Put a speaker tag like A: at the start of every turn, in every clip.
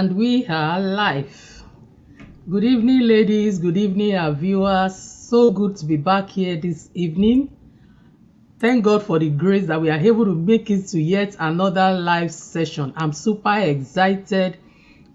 A: And we are live. Good evening, ladies. Good evening, our viewers. So good to be back here this evening. Thank God for the grace that we are able to make it to yet another live session. I'm super excited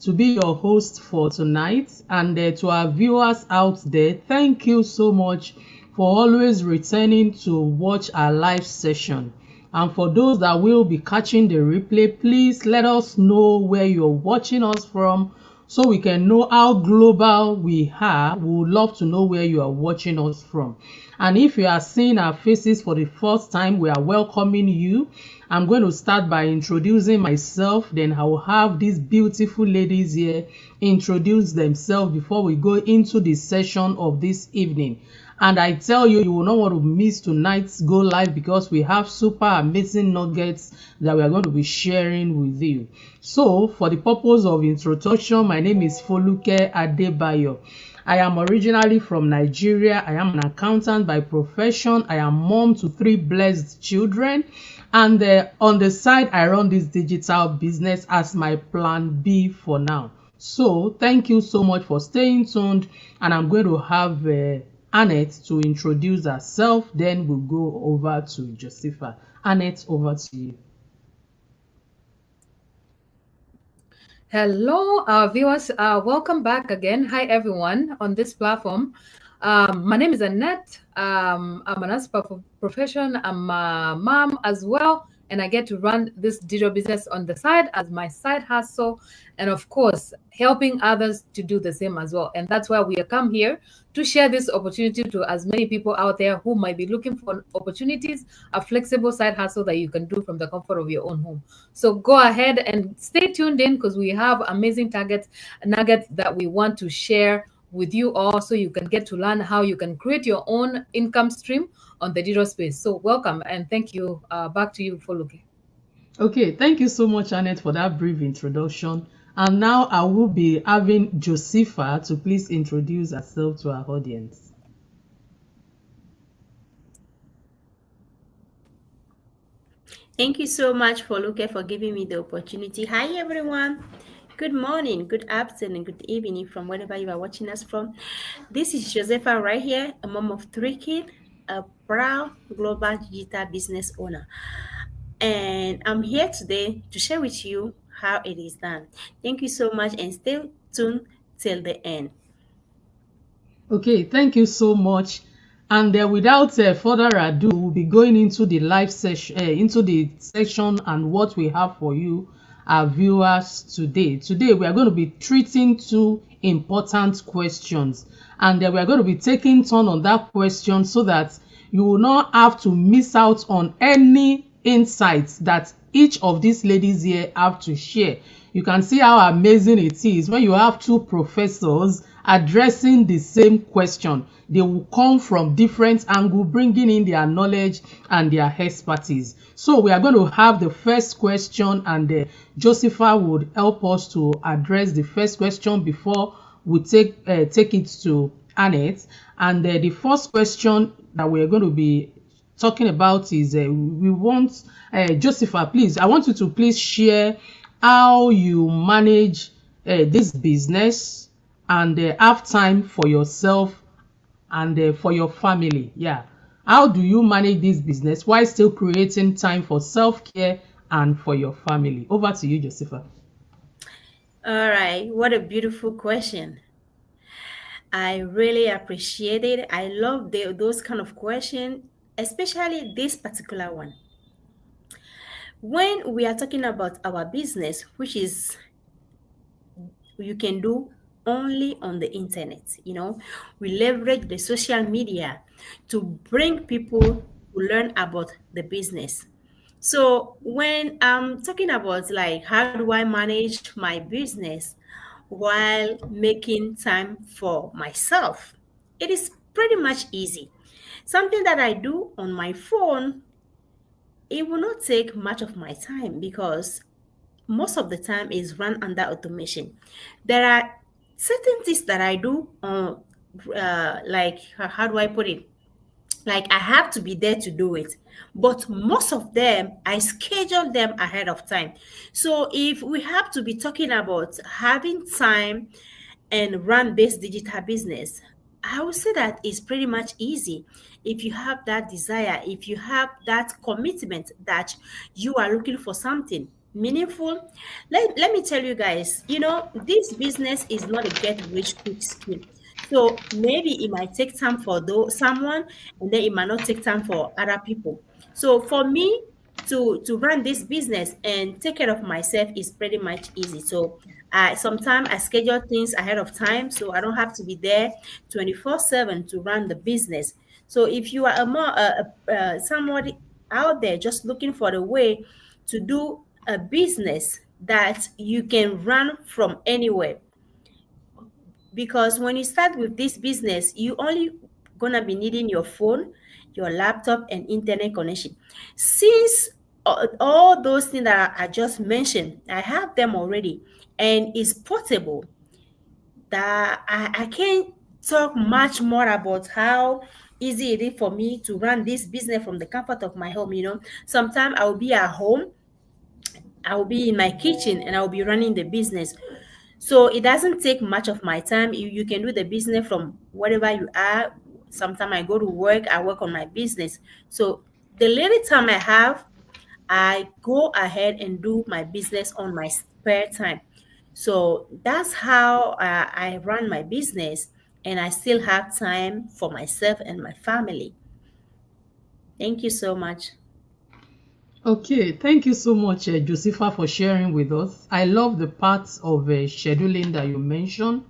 A: to be your host for tonight. And to our viewers out there, thank you so much for always returning to watch our live session. And for those that will be catching the replay, please let us know where you're watching us from so we can know how global we are. We would love to know where you are watching us from. And if you are seeing our faces for the first time, we are welcoming you. I'm going to start by introducing myself, then I will have these beautiful ladies here introduce themselves before we go into the session of this evening. And I tell you, you will not want to miss tonight's go live because we have super amazing nuggets that we are going to be sharing with you. So, for the purpose of introduction, my name is Foluke Adebayo. I am originally from Nigeria. I am an accountant by profession. I am mom to 3 blessed children. And on the side, I run this digital business as my plan B for now. So, thank you so much for staying tuned. And I'm going to have Annette to introduce herself, then we'll go over to Josepha. Annette, over to you.
B: Hello, viewers. Welcome back again. Hi, everyone on this platform. My name is Annette. I'm an nurse profession. I'm a mom as well, and I get to run this digital business on the side as my side hustle, and of course, helping others to do the same as well. And that's why we have come here to share this opportunity to as many people out there who might be looking for opportunities, a flexible side hustle that you can do from the comfort of your own home. So go ahead and stay tuned in because we have amazing nuggets that we want to share with you all so you can get to learn how you can create your own income stream on the digital space. So welcome and thank you. Back to you, Foluke.
A: Okay, thank you so much, Annette, for that brief introduction. And now I will be having Josepha to please introduce herself to our audience.
C: Thank you so much, Foluke, for giving me the opportunity. Hi, everyone. Good morning, good afternoon, good evening from wherever you are watching us from. This is Josepha right here, a mom of 3 kids, a proud global digital business owner. And I'm here today to share with you how it is done. Thank you so much and stay tuned till the end.
A: Okay, thank you so much. And without further ado, we'll be going into the live session, and what we have for you, our viewers, today. Today, we are going to be treating 2 important questions, and we are going to be taking turn on that question so that you will not have to miss out on any insights that each of these ladies here have to share. You can see how amazing it is when you have 2 professors addressing the same question. They will come from different angles, bringing in their knowledge and their expertise. So we are going to have the first question, and Josepha would help us to address the first question before we take it to Annette. And the first question that we are going to be talking about is we want Josepha, please, I want you to please share how you manage this business and have time for yourself and for your family. Yeah, how do you manage this business while still creating time for self-care and for your family? Over to you, Josepha.
C: All right, what a beautiful question. I really appreciate it. I love those kind of questions, especially this particular one. When we are talking about our business, which is you can do only on the internet, we leverage the social media to bring people to learn about the business. So when I'm talking about like how do I manage my business while making time for myself, it is pretty much easy. Something that I do on my phone, it will not take much of my time because most of the time is run under automation. There are certain things that I do on, like, how do I put it? Like I have to be there to do it. But most of them, I schedule them ahead of time. So if we have to be talking about having time and run this digital business, I would say that it's pretty much easy. If you have that desire, if you have that commitment that you are looking for something meaningful, let me tell you guys, this business is not a get rich quick scheme. So maybe it might take time for someone, and then it might not take time for other people. So for me to run this business and take care of myself is pretty much easy. So sometimes I schedule things ahead of time, so I don't have to be there 24/7 to run the business. So if you are somebody out there just looking for a way to do a business that you can run from anywhere, because when you start with this business, you only gonna be needing your phone, your laptop, and internet connection. Since all those things that I just mentioned, I have them already, and it's portable. That I can't talk much more about how easy it is for me to run this business from the comfort of my home. Sometimes I will be at home, I will be in my kitchen, and I will be running the business. So it doesn't take much of my time. You can do the business from wherever you are. Sometimes I go to work, I work on my business. So the little time I have, I go ahead and do my business on my spare time. So that's how I run my business, and I still have time for myself and my family. Thank you so much.
A: Okay, thank you so much, Josepha, for sharing with us. I love the parts of scheduling that you mentioned.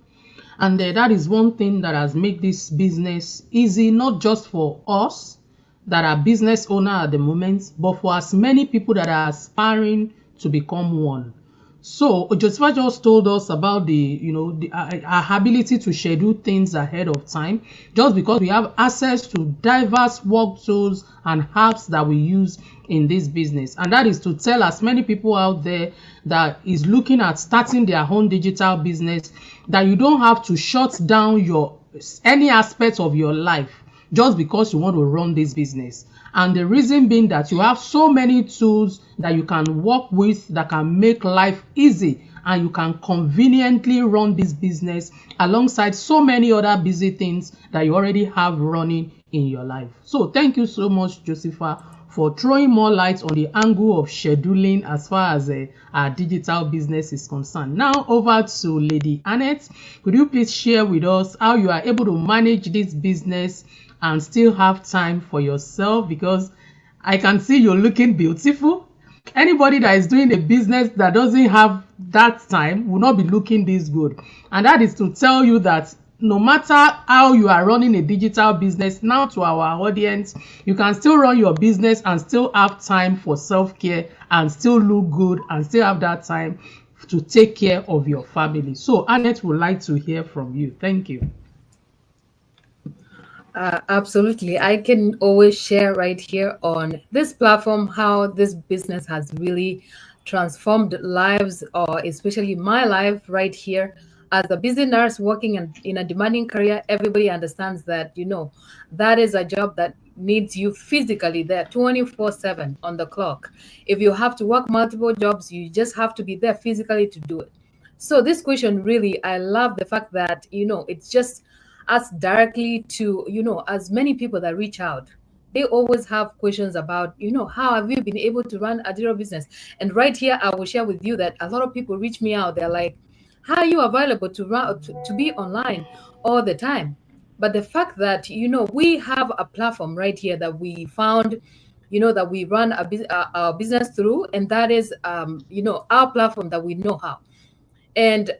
A: And that is one thing that has made this business easy, not just for us that are business owner at the moment, but for as many people that are aspiring to become one. So Josepha just told us about our ability to schedule things ahead of time, just because we have access to diverse work tools and apps that we use in this business. And that is to tell as many people out there that is looking at starting their own digital business, that you don't have to shut down any aspect of your life just because you want to run this business. And the reason being that you have so many tools that you can work with that can make life easy, and you can conveniently run this business alongside so many other busy things that you already have running in your life. So thank you so much, Josepha, for throwing more light on the angle of scheduling as far as our digital business is concerned. Now over to Lady Annette. Could you please share with us how you are able to manage this business and still have time for yourself? Because I can see you're looking beautiful. Anybody that is doing a business that doesn't have that time will not be looking this good. And that is to tell you that no matter how you are running a digital business, now to our audience, you can still run your business and still have time for self-care and still look good and still have that time to take care of your family. So Annette would like to hear from you. Thank you.
B: Absolutely. I can always share right here on this platform how this business has really transformed lives, or especially my life right here. As a busy nurse working in a demanding career, everybody understands that, that is a job that needs you physically there 24/7 on the clock. If you have to work multiple jobs, you just have to be there physically to do it. So this question really, I love the fact that, it's just ask directly to, as many people that reach out. They always have questions about, how have you been able to run a zero business? And right here, I will share with you that a lot of people reach me out. They're like, how are you available to run to be online all the time? But the fact that, we have a platform right here that we found, that we run our business through, and that is, our platform that we know how. And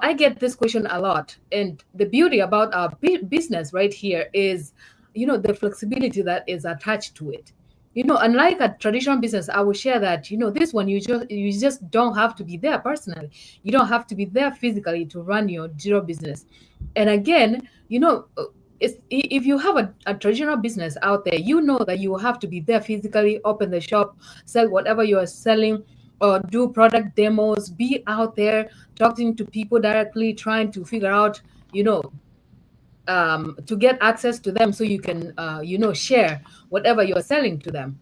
B: I get this question a lot. And the beauty about our business right here is, the flexibility that is attached to it. Unlike a traditional business, I will share that, this one, you just don't have to be there personally. You don't have to be there physically to run your zero business. And again, if you have a traditional business out there, you know that you have to be there physically, open the shop, sell whatever you are selling, or do product demos, be out there talking to people directly, trying to figure out, to get access to them so you can share whatever you're selling to them.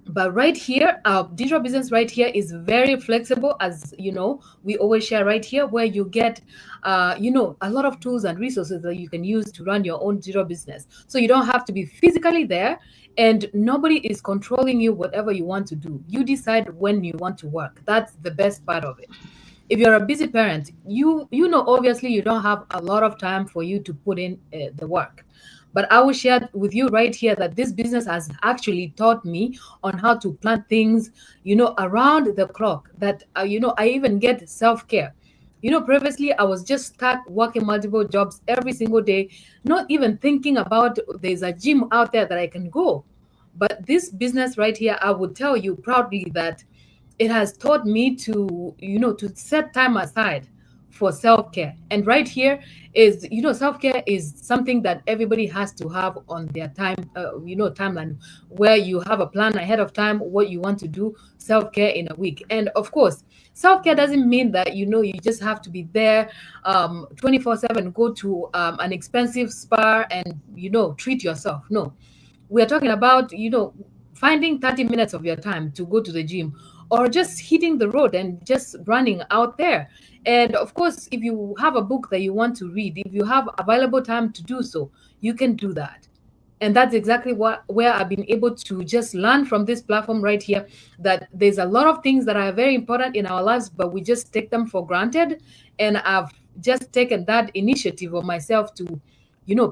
B: But right here, our digital business right here is very flexible, as we always share right here, where you get a lot of tools and resources that you can use to run your own digital business. So you don't have to be physically there, and nobody is controlling you. Whatever you want to do, you decide when you want to work. That's the best part of it. If you're a busy parent, obviously you don't have a lot of time for you to put in the work. But I will share with you right here that this business has actually taught me on how to plan things, around the clock. That I even get self-care. Previously I was just stuck working multiple jobs every single day, not even thinking about there's a gym out there that I can go. But this business right here, I would tell you proudly that it has taught me to set time aside for self-care. And right here is, self-care is something that everybody has to have on their timeline, where you have a plan ahead of time what you want to do self-care in a week. And of course, self-care doesn't mean that you just have to be there 24/7, go to an expensive spa and treat yourself. No, we are talking about finding 30 minutes of your time to go to the gym, or just hitting the road and just running out there. And of course, if you have a book that you want to read, if you have available time to do so, you can do that. And that's exactly where I've been able to just learn from this platform right here, that there's a lot of things that are very important in our lives, but we just take them for granted. And I've just taken that initiative of myself to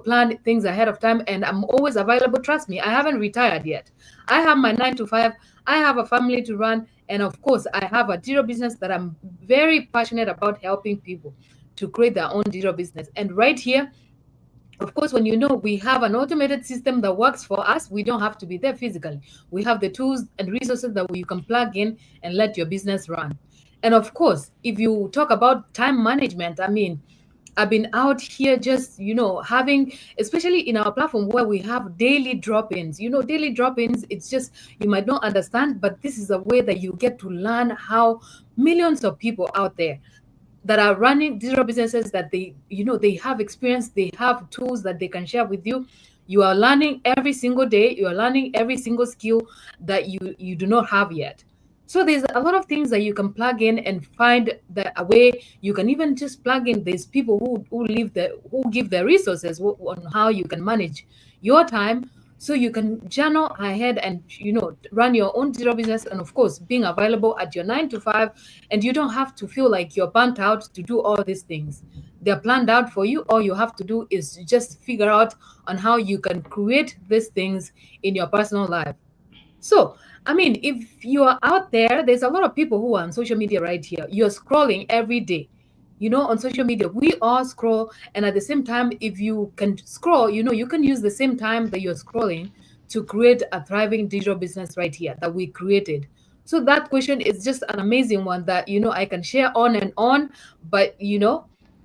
B: plan things ahead of time, and I'm always available. Trust me, I haven't retired yet. I have my 9 to 5. I have a family to run, and of course I have a digital business that I'm very passionate about helping people to create their own digital business. And right here, of course, when we have an automated system that works for us, we don't have to be there physically. We have the tools and resources that you can plug in and let your business run. And of course, if you talk about time management, I mean, I've been out here just, having, especially in our platform where we have daily drop-ins. Daily drop-ins, it's just, you might not understand, but this is a way that you get to learn how millions of people out there that are running digital businesses, that they have experience, they have tools that they can share with you. You are learning every single day. You are learning every single skill that you do not have yet. So there's a lot of things that you can plug in and find a way. You can even just plug in. There's people who give their resources on how you can manage your time, so you can journal ahead and run your own digital business. And of course, being available at your 9 to 5, and you don't have to feel like you're burnt out to do all these things. They're planned out for you. All you have to do is just figure out on how you can create these things in your personal life. So, I mean, if you are out there, there's a lot of people who are on social media right here. You're scrolling every day. On social media, we all scroll. And at the same time, if you can scroll, you can use the same time that you're scrolling to create a thriving digital business right here that we created. So that question is just an amazing one that, I can share on and on. But,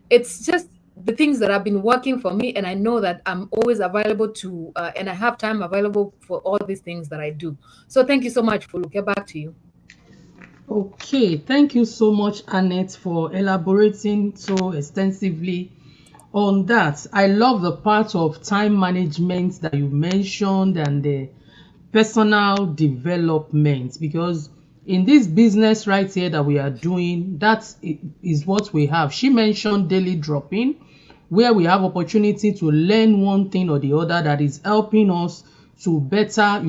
B: it's just the things that have been working for me, and I know that I'm always available to and I have time available for all these things that I do. So thank you so much, Fuluke. Back to you.
A: Okay, thank you so much, Annette, for elaborating so extensively on that. I love the part of time management that you mentioned, and the personal development, because in this business right here that we are doing, that is what we have. She mentioned daily drop-in, where we have opportunity to learn one thing or the other that is helping us to better,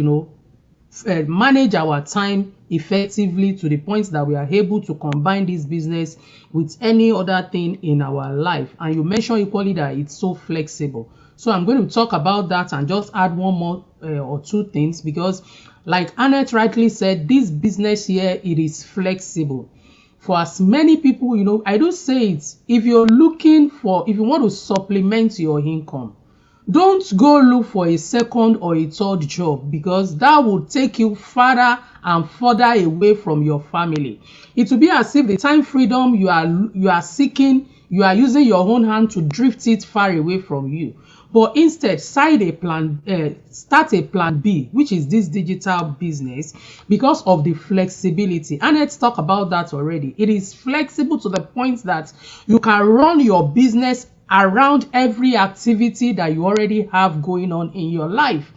A: manage our time effectively, to the point that we are able to combine this business with any other thing in our life. And you mentioned equally that it's so flexible. So I'm going to talk about that and just add one more or two things, because like Annette rightly said, this business here, it is flexible. For as many people, I do say it, if you want to supplement your income, don't go look for a second or a third job, because that will take you further and further away from your family. It will be as if the time freedom you are seeking, you are using your own hand to drift it far away from you. But instead, start a plan B, which is this digital business, because of the flexibility. And let's talk about that already. It is flexible to the point that you can run your business around every activity that you already have going on in your life.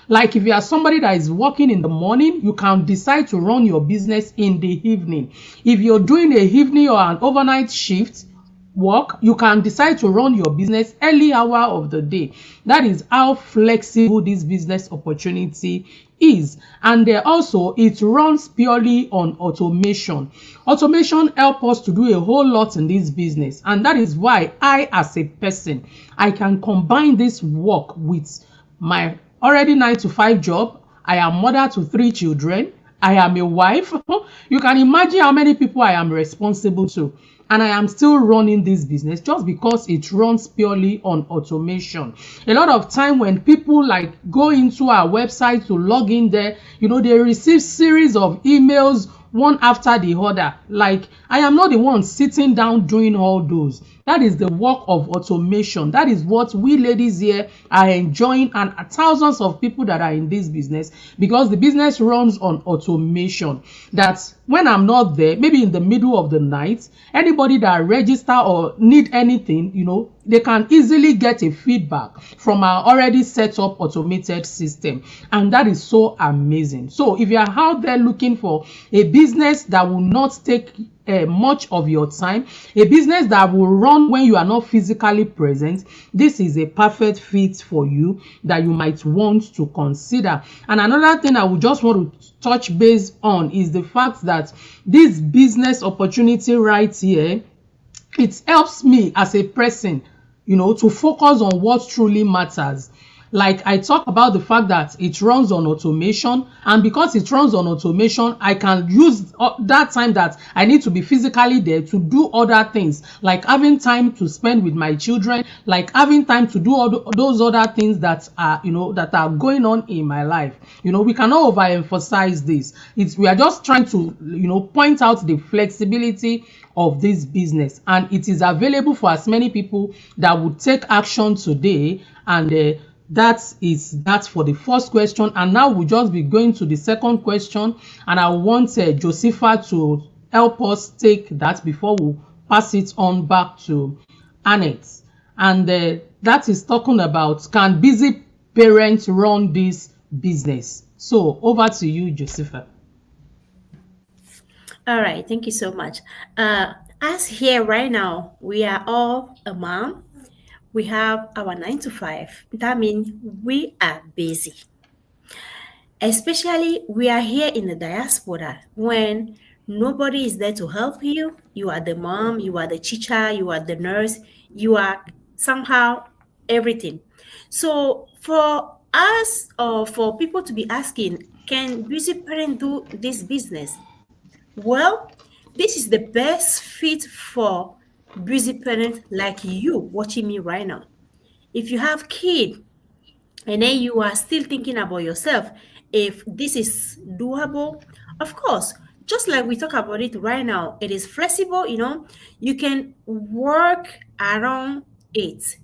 A: Like if you are somebody that is working in the morning, you can decide to run your business in the evening. If you're doing a evening or an overnight shift work, you can decide to run your business early hour of the day. That is how flexible this business opportunity is. And also it runs purely on automation. Automation helps us to do a whole lot in this business, and that is why I, as a person, I can combine this work with my already 9 to 5 job. I am mother to 3 children. I am a wife. You can imagine how many people I am responsible to. And I am still running this business just because it runs purely on automation. A lot of time when people like go into our website to log in there, they receive series of emails one after the other. Like, I am not the one sitting down doing all those. That is the work of automation. That is what we ladies here are enjoying, and thousands of people that are in this business, because the business runs on automation. That when I'm not there, maybe in the middle of the night, anybody that register or need anything, they can easily get a feedback from our already set up automated system. And that is so amazing. So if you are out there looking for a business that will not take much of your time, a business that will run when you are not physically present, this is a perfect fit for you that you might want to consider. And another thing I would just want to touch base on is the fact that this business opportunity right here, it helps me as a person, to focus on what truly matters. Like I talk about the fact that it runs on automation, and because it runs on automation, I can use that time that I need to be physically there to do other things, like having time to spend with my children, like having time to do all those other things that are, that are going on in my life. We cannot overemphasize this. We are just trying to, point out the flexibility of this business, and it is available for as many people that would take action today. And that's for the first question. And now we'll just be going to the second question, and I want Josepha to help us take that before we pass it on back to Annette. And that is talking about, can busy parents run this business? So over to you, Josepha.
C: All right, thank you so much. As here right now, we are all a mom. We have our 9 to 5. That means we are busy. Especially we are here in the diaspora when nobody is there to help you. You are the mom, you are the teacher, you are the nurse, you are somehow everything. So for us, or for people to be asking, can busy parent do this business? Well, this is the best fit for busy parents like you watching me right now. If you have kids and then you are still thinking about yourself, if this is doable, of course, just like we talk about it right now, it is flexible. You can work around it.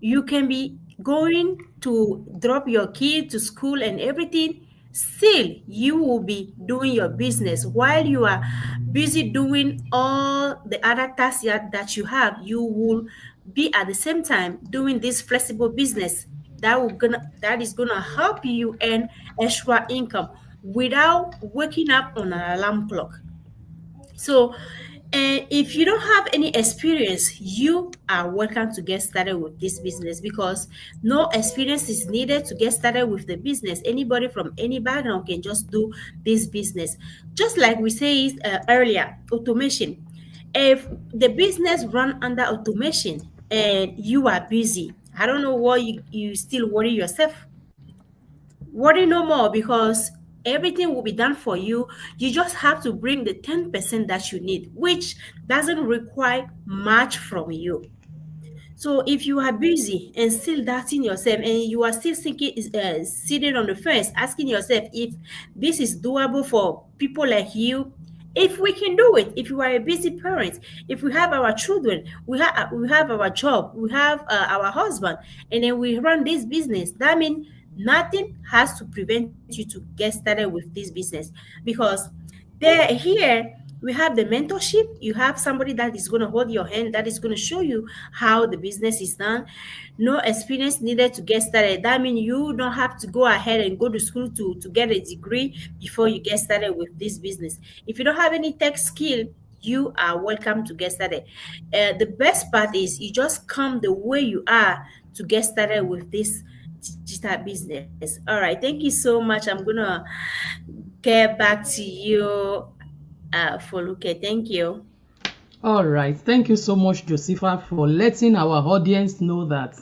C: You can be going to drop your kid to school and everything. Still, you will be doing your business while you are busy doing all the other tasks that you have. You will be at the same time doing this flexible business that is gonna help you earn extra income without waking up on an alarm clock. So, if you don't have any experience, you are welcome to get started with this business, because no experience is needed to get started with the business. Anybody from any background can just do this business. Just like we said earlier, automation. If the business run under automation and you are busy, I don't know why you still worry yourself. Worry no more, because everything will be done for you. You just have to bring the 10% that you need, which doesn't require much from you. So if you are busy and still doubting yourself, and you are still thinking, sitting on the fence, asking yourself if this is doable for people like you, if we can do it, if you are a busy parent, if we have our children, we have our job, we have our husband, and then we run this business, that means nothing has to prevent you to get started with this business, because there here We have the mentorship. You have somebody that is going to hold your hand, that is going to show you how the business is done. No experience needed to get started. That means you don't have to go ahead and go to school to get a degree before you get started with this business. If you don't have any tech skill, you are welcome to get started. The best part is you just come the way you are to get started with this digital business. All right, thank you so much. I'm gonna get back to you, Foluke. Thank you.
A: All right. Thank you so much, Josepha, for letting our audience know that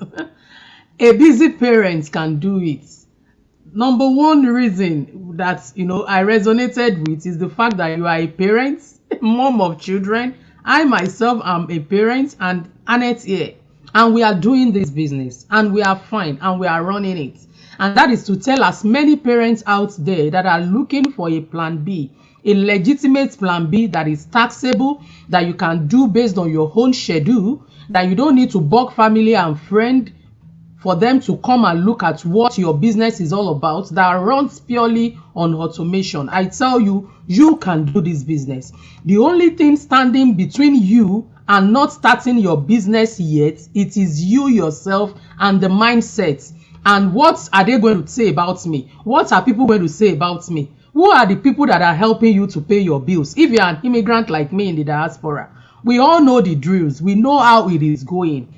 A: a busy parent can do it. Number one reason that I resonated with is the fact that you are a parent, mom of children. I myself am a parent, and Annette here, and we are doing this business, and we are fine, and we are running it. And that is to tell as many parents out there that are looking for a plan B, a legitimate plan B that is taxable, that you can do based on your own schedule, that you don't need to bug family and friend for them to come and look at what your business is all about, that runs purely on automation. I tell you, you can do this business. The only thing standing between you and not starting your business yet, it is you yourself and the mindset. And what are they going to say about me? What are people going to say about me? Who are the people that are helping you to pay your bills? If you're an immigrant like me in the diaspora, we all know the drills. We know how it is going.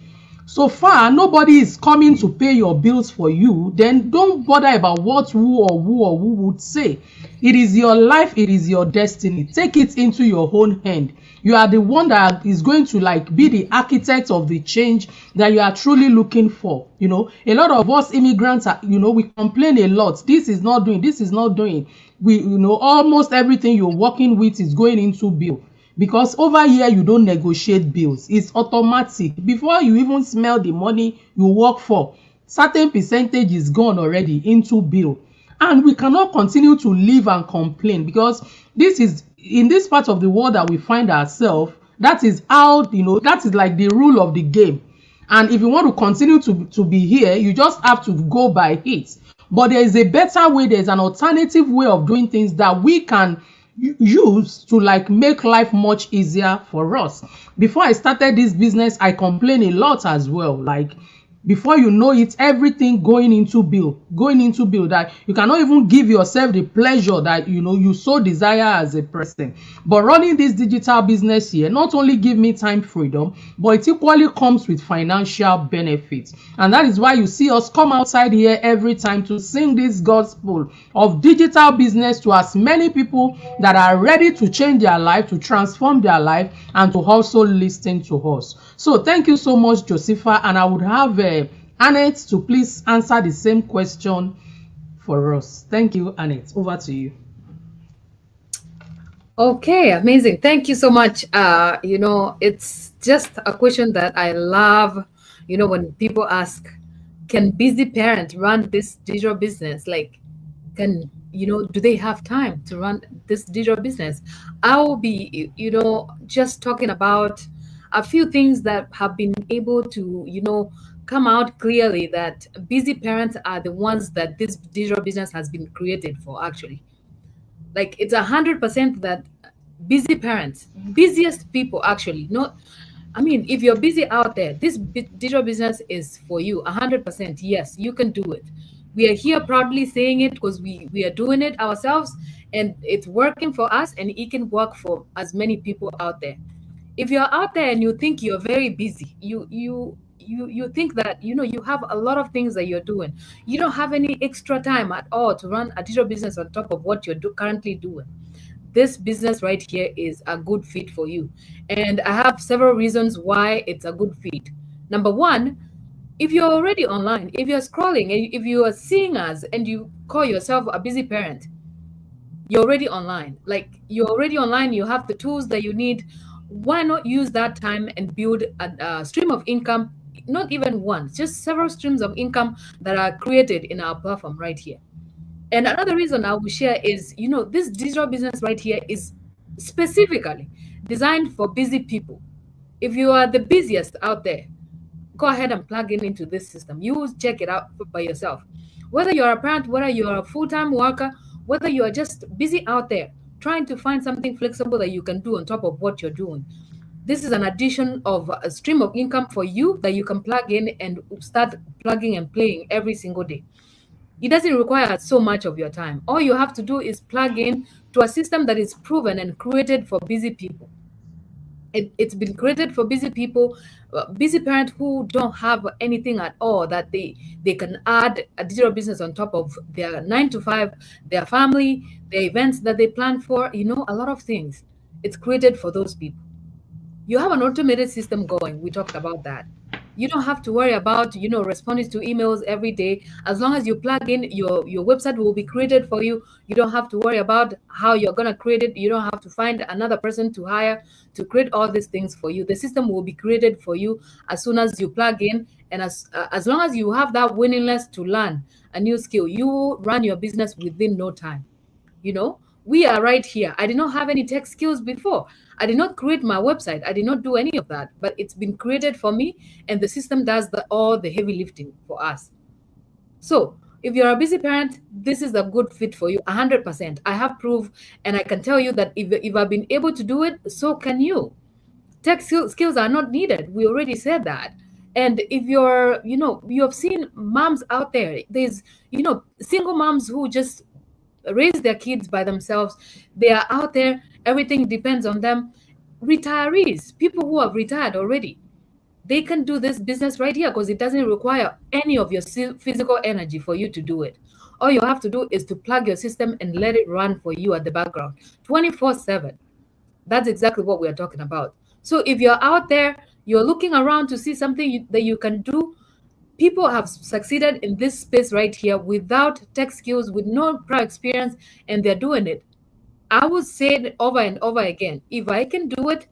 A: So far, nobody is coming to pay your bills for you. Then don't bother about what who would say. It is your life. It is your destiny. Take it into your own hand. You are the one that is going to be the architect of the change that you are truly looking for. A lot of us immigrants are, we complain a lot. This is not doing. This is not doing. Almost everything you're working with is going into bill. Because over here, you don't negotiate bills. It's automatic. Before you even smell the money you work for, certain percentage is gone already into bill. And we cannot continue to live and complain, because this is, in this part of the world that we find ourselves, that is how, that is like the rule of the game. And if you want to continue to be here, you just have to go by it. But there is a better way. There's an alternative way of doing things that we can use to make life much easier for us. Before I started this business, I complained a lot as well. Before you know it, everything going into bill, that you cannot even give yourself the pleasure that you so desire as a person. But running this digital business here not only give me time freedom, but it equally comes with financial benefits. And that is why you see us come outside here every time to sing this gospel of digital business to as many people that are ready to change their life, to transform their life, and to also listen to us. So thank you so much, Josepha, and I would have Annette to please answer the same question for us. Thank you, Annette. Over to you.
B: Okay, amazing. Thank you so much. It's just a question that I love, when people ask, can busy parents run this digital business? Do they have time to run this digital business? I will be, just talking about a few things that have been able to, come out clearly that busy parents are the ones that this digital business has been created for, actually. It's 100% that busy parents, busiest people, actually. If you're busy out there, this digital business is for you, 100%. Yes, you can do it. We are here proudly saying it because we are doing it ourselves, and it's working for us, and it can work for as many people out there. If you're out there and you think you're very busy, you think that you have a lot of things that you're doing, you don't have any extra time at all to run a digital business on top of what you're currently doing, this business right here is a good fit for you. And I have several reasons why it's a good fit. Number one, if you're already online, if you're scrolling, and if you are seeing us and you call yourself a busy parent, you're already online. You're already online, you have the tools that you need. Why not use that time and build a stream of income? Not even one, just several streams of income that are created in our platform right here. And another reason I will share is, this digital business right here is specifically designed for busy people. If you are the busiest out there, go ahead and plug in into this system. You will check it out by yourself. Whether you're a parent, whether you're a full-time worker, whether you are just busy out there, trying to find something flexible that you can do on top of what you're doing. This is an addition of a stream of income for you that you can plug in and start plugging and playing every single day. It doesn't require so much of your time. All you have to do is plug in to a system that is proven and created for busy people. It's been created for busy people, busy parents who don't have anything at all that they can add a digital business on top of their 9 to 5, their family, their events that they plan for, a lot of things. It's created for those people. You have an automated system going. We talked about that. You don't have to worry about, responding to emails every day. As long as you plug in, your website will be created for you. You don't have to worry about how you're going to create it. You don't have to find another person to hire to create all these things for you. The system will be created for you as soon as you plug in. And as long as you have that willingness to learn a new skill, you will run your business within no time. We are right here. I did not have any tech skills before. I did not create my website. I did not do any of that, but it's been created for me, and the system does all the heavy lifting for us. So if you're a busy parent, this is a good fit for you, 100%. I have proof, and I can tell you that if I've been able to do it, so can you. Tech skills are not needed. We already said that. And if you have seen moms out there, there's, single moms who just raise their kids by themselves. They are out there. Everything depends on them. Retirees, people who have retired already, they can do this business right here because it doesn't require any of your physical energy for you to do it. All you have to do is to plug your system and let it run for you at the background 24/7. That's exactly what we're talking about. So if you're out there, you're looking around to see something that you can do, people have succeeded in this space right here without tech skills, with no prior experience, and they're doing it. I would say it over and over again. If I can do it,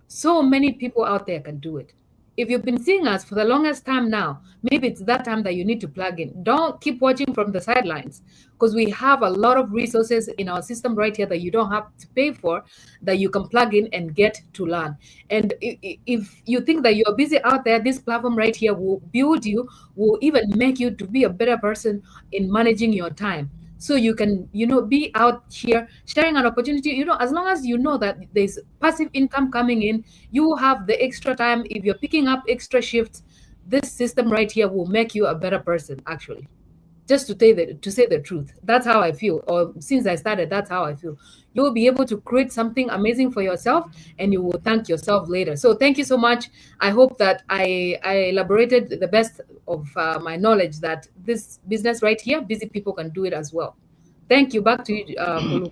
B: so many people out there can do it. If you've been seeing us for the longest time now, maybe it's that time that you need to plug in. Don't keep watching from the sidelines, because we have a lot of resources in our system right here that you don't have to pay for, that you can plug in and get to learn. And if you think that you're busy out there, this platform right here will build you, will even make you to be a better person in managing your time. So you can, be out here sharing an opportunity, as long as you know that there's passive income coming in, you will have the extra time. If you're picking up extra shifts, this system right here will make you a better person, actually. Just to say the truth. That's how I feel. Or since I started, that's how I feel. You'll be able to create something amazing for yourself, and you will thank yourself later. So thank you so much. I hope that I elaborated the best of my knowledge that this business right here, busy people can do it as well. Thank you. Back to you, Kulu.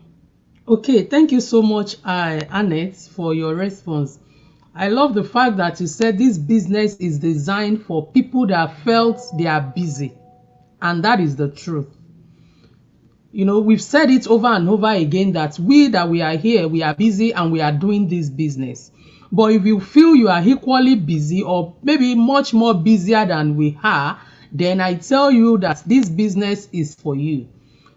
A: Okay, thank you so much, Annette, for your response. I love the fact that you said this business is designed for people that felt they are busy. And that is the truth. We've said it over and over again that we are here, we are busy and we are doing this business. But if you feel you are equally busy or maybe much more busier than we are, then I tell you that this business is for you.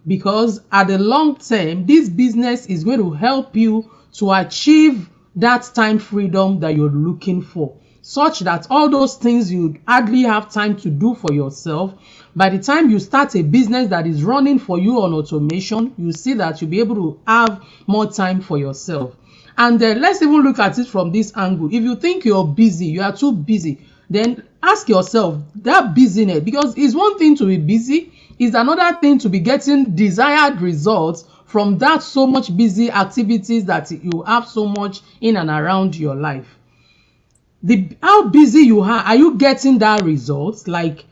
A: Because at the long term, this business is going to help you to achieve that time freedom that you're looking for, such that all those things you hardly have time to do for yourself, by the time you start a business that is running for you on automation, you see that you'll be able to have more time for yourself. And let's even look at it from this angle. If you think you're busy, you are too busy, then ask yourself that busyness, because it's one thing to be busy, it's another thing to be getting desired results from that so much busy activities that you have so much in and around your life. How busy you are you getting that result? Like,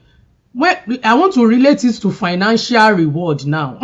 A: I want to relate it to financial reward now.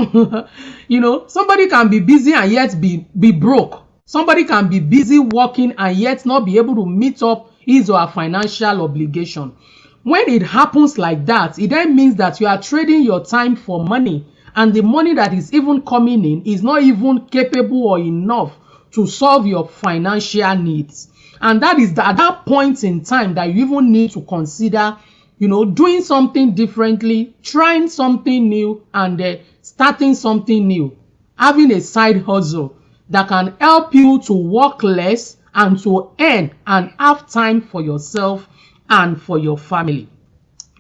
A: Somebody can be busy and yet be broke. Somebody can be busy working and yet not be able to meet up his or her financial obligation. When it happens like that, it then means that you are trading your time for money, and the money that is even coming in is not even capable or enough to solve your financial needs. And that is at that point in time that you even need to consider, doing something differently, trying something new, and starting something new, having a side hustle that can help you to work less and to earn and have time for yourself and for your family.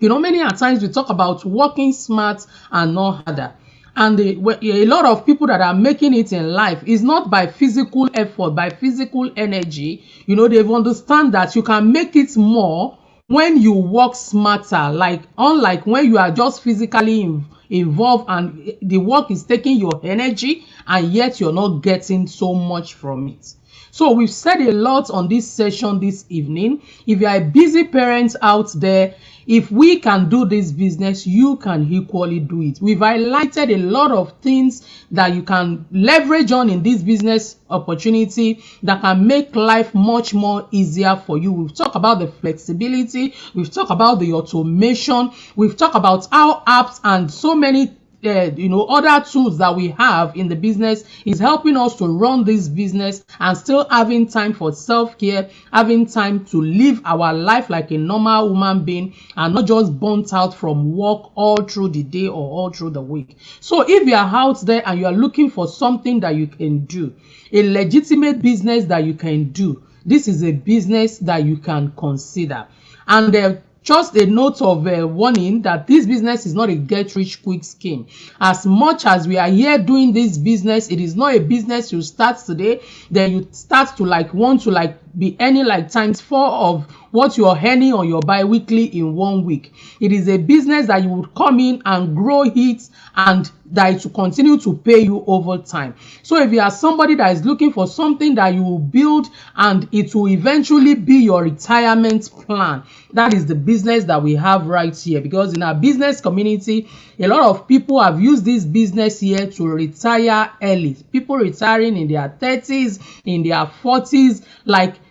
A: Many a times we talk about working smart and not harder. And a lot of people that are making it in life is not by physical effort, by physical energy. They've understand that you can make it more when you work smarter, like unlike when you are just physically involved and the work is taking your energy and yet you're not getting so much from it. So we've said a lot on this session this evening. If you are a busy parent out there, if we can do this business, you can equally do it. We've highlighted a lot of things that you can leverage on in this business opportunity that can make life much more easier for you. We've talked about the flexibility. We've talked about the automation. We've talked about how apps and so many other tools that we have in the business is helping us to run this business and still having time for self-care, having time to live our life like a normal human being and not just burnt out from work all through the day or all through the week. So if you are out there and you are looking for something that you can do, a legitimate business that you can do, this is a business that you can consider. And just a note of warning that this business is not a get-rich-quick scheme. As much as we are here doing this business, it is not a business you start today, then you start to want to be earning times 4 of what you're earning on your bi-weekly in 1 week. It is a business that you would come in and grow it and that it will continue to pay you over time. So if you are somebody that is looking for something that you will build and it will eventually be your retirement plan, that is the business that we have right here. Because in our business community, a lot of people have used this business here to retire early. People retiring in their 30s, in their 40s,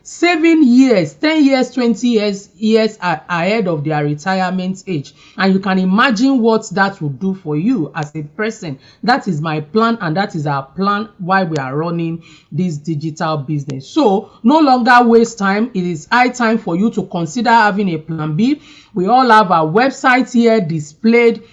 A: saving years, 10 years, 20 years ahead of their retirement age. And you can imagine what that will do for you as a person. That is my plan, and that is our plan while we are running this digital business. So no longer waste time. It is high time for you to consider having a plan B. We all have our website here displayed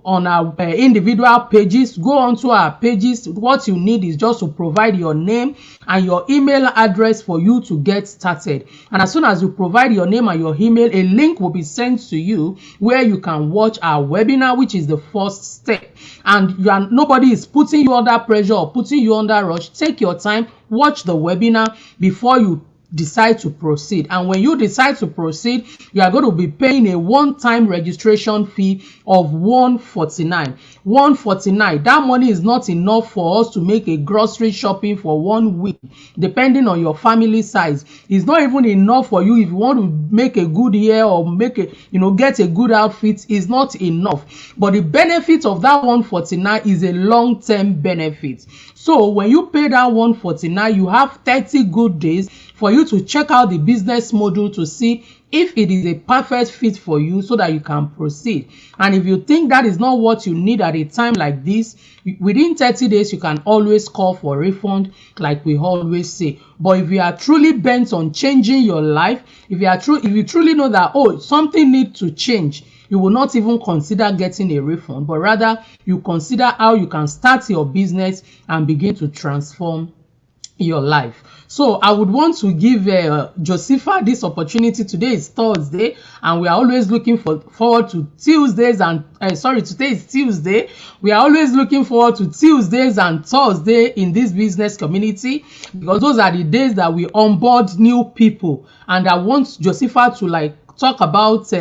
A: on our individual pages. Go onto our pages. What you need is just to provide your name and your email address for you to get started. And as soon as you provide your name and your email, a link will be sent to you where you can watch our webinar, which is the first step. And nobody is putting you under pressure or putting you under rush. Take your time, watch the webinar before you decide to proceed. And when you decide to proceed, you are going to be paying a one-time registration fee of $149. $149. That money is not enough for us to make a grocery shopping for 1 week, depending on your family size. It's not even enough for you if you want to make a good hair or make get a good outfit. Is not enough. But the benefit of that $149 is a long-term benefit. So when you pay that $149, you have 30 good days for you to check out the business model to see if it is a perfect fit for you so that you can proceed. And if you think that is not what you need at a time like this, within 30 days, you can always call for a refund, like we always say. But if you are truly bent on changing your life, if you truly know that, something needs to change, you will not even consider getting a refund, but rather you consider how you can start your business and begin to transform your life. So I would want to give Josepha this opportunity. Today is Thursday and we are always looking forward to Tuesdays and today is Tuesday. We are always looking forward to Tuesdays and Thursday in this business community because those are the days that we onboard new people. And I want Josepha to talk about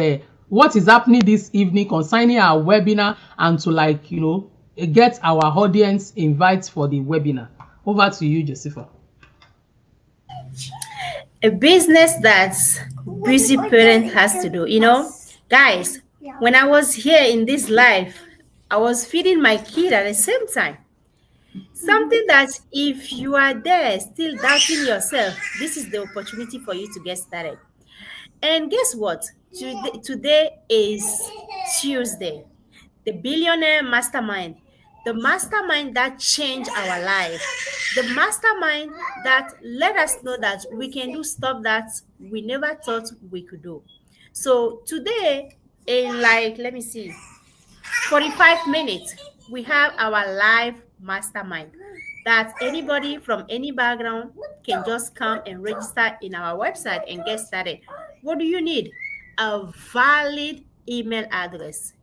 A: what is happening this evening concerning our webinar and to get our audience invites for the webinar. Over to you, Josepha.
C: A business that busy parent has to do. Guys, when I was here in this life, I was feeding my kid at the same time. Something that if you are there still doubting yourself, this is the opportunity for you to get started. And guess what? Today is Tuesday. The Billionaire Mastermind. The mastermind that changed our life. The mastermind that let us know that we can do stuff that we never thought we could do. So today, in 45 minutes, we have our live mastermind that anybody from any background can just come and register in our website and get started. What do you need? A valid email address.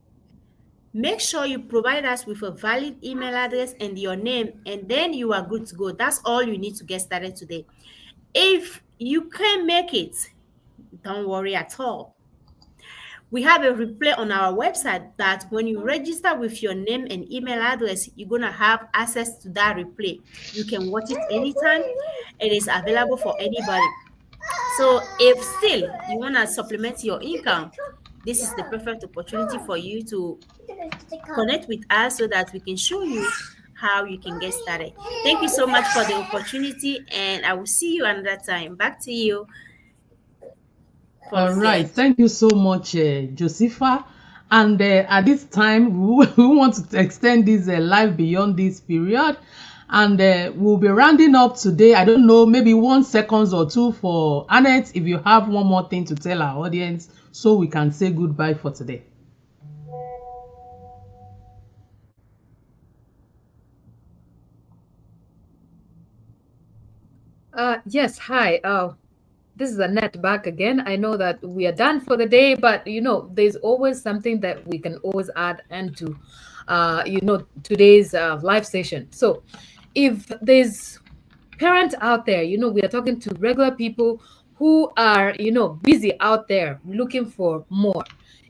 C: Make sure you provide us with a valid email address and your name, and then you are good to go. That's all you need to get started today. If you can't make it, don't worry at all. We have a replay on our website that when you register with your name and email address, you're going to have access to that replay. You can watch it anytime. It is available for anybody. So if still you want to supplement your income, this is the perfect opportunity for you to connect with us so that we can show you how you can get started. Thank you so much for the opportunity, and I will see you another time. Back to you.
A: All right, thank you so much, Josepha. And at this time, we want to extend this live beyond this period. And we'll be rounding up today. I don't know, maybe 1 second or 2 for Annette, if you have one more thing to tell our audience, so we can say goodbye for today.
B: Yes, hi. This is Annette back again. I know that we are done for the day, but there's always something that we can always add into, today's live session. So, if there's parents out there, we are talking to regular people who are, busy out there looking for more.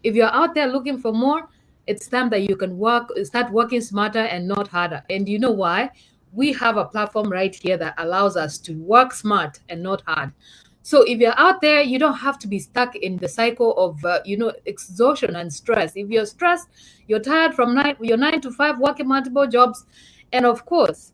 B: If you're out there looking for more, it's time that you can start working smarter and not harder. And you know why? We have a platform right here that allows us to work smart and not hard. So if you're out there, you don't have to be stuck in the cycle of, exhaustion and stress. If you're stressed, you're tired from your 9 to 5, working multiple jobs. And of course,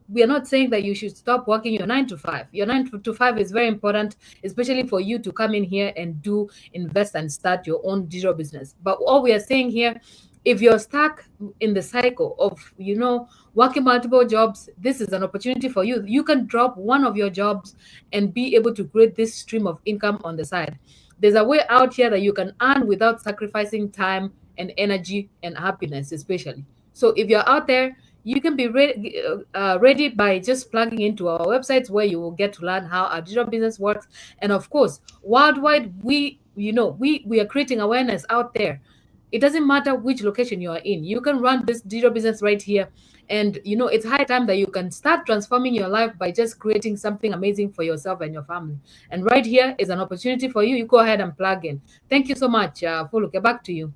B: we are not saying that you should stop working your 9 to 5. Your 9 to 5 is very important, especially for you to come in here and invest and start your own digital business. But all we are saying here, if you're stuck in the cycle of, working multiple jobs, this is an opportunity for you. You can drop one of your jobs and be able to create this stream of income on the side. There's a way out here that you can earn without sacrificing time and energy and happiness, especially. So if you're out there, you can be ready by just plugging into our websites, where you will get to learn how our digital business works. And of course, worldwide, we are creating awareness out there. It doesn't matter which location you are in. You can run this digital business right here. And it's high time that you can start transforming your life by just creating something amazing for yourself and your family. And right here is an opportunity for you. You go ahead and plug in. Thank you so much. Foluke, back to you.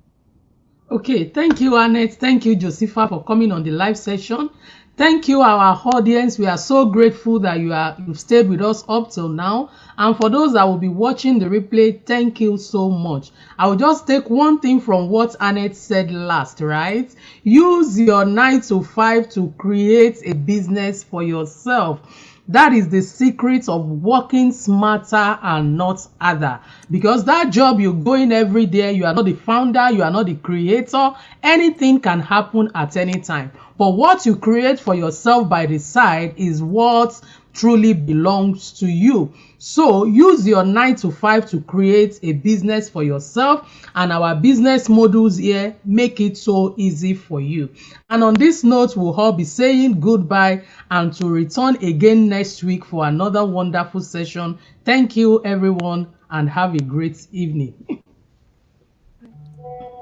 A: Okay, thank you, Annette. Thank you, Josepha, for coming on the live session. Thank you, our audience. We are so grateful that you've stayed with us up till now. And for those that will be watching the replay, thank you so much. I will just take one thing from what Annette said last, right? Use your 9 to 5 to create a business for yourself. That is the secret of working smarter and not harder. Because that job you're going every day, you are not the founder, you are not the creator. Anything can happen at any time. But what you create for yourself by the side is what truly belongs to you. So use your 9 to 5 to create a business for yourself, and our business models here make it so easy for you. And on this note, we'll all be saying goodbye and to return again next week for another wonderful session. Thank you, everyone, and have a great evening.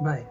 A: Bye.